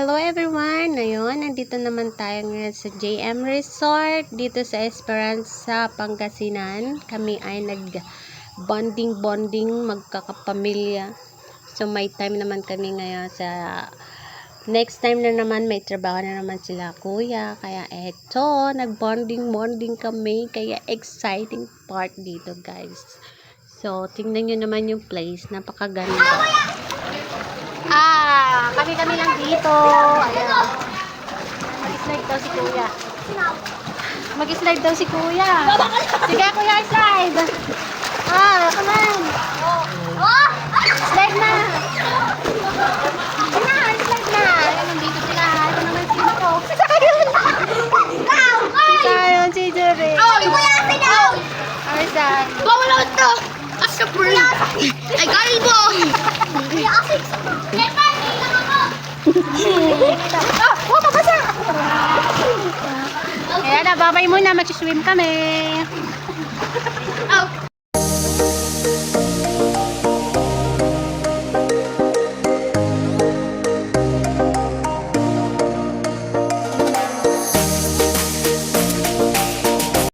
Hello everyone! Ngayon, nandito naman tayo ngayon sa JM Resort dito sa Esperanza, Pangasinan. Kami ay nag-bonding magkakapamilya. So may time naman kami ngayon sa next time na naman may trabaho na naman sila kuya. Kaya eto, nag-bonding kami. Kaya exciting part dito guys. So tingnan nyo naman yung place. Napakaganda. Kami lang dito. Ayan. Mag-slide daw si kuya. Mag-slide daw si kuya. Sige kuya, slide. Come on. Slide na. Slide na. Ayan, nandito sila. Ito naman sila ko. Sayon si Jerry. Arsan. Bawal ako ito! Asapur! Ay, kalbo! Ayan na, babay muna. Mag-swim kami.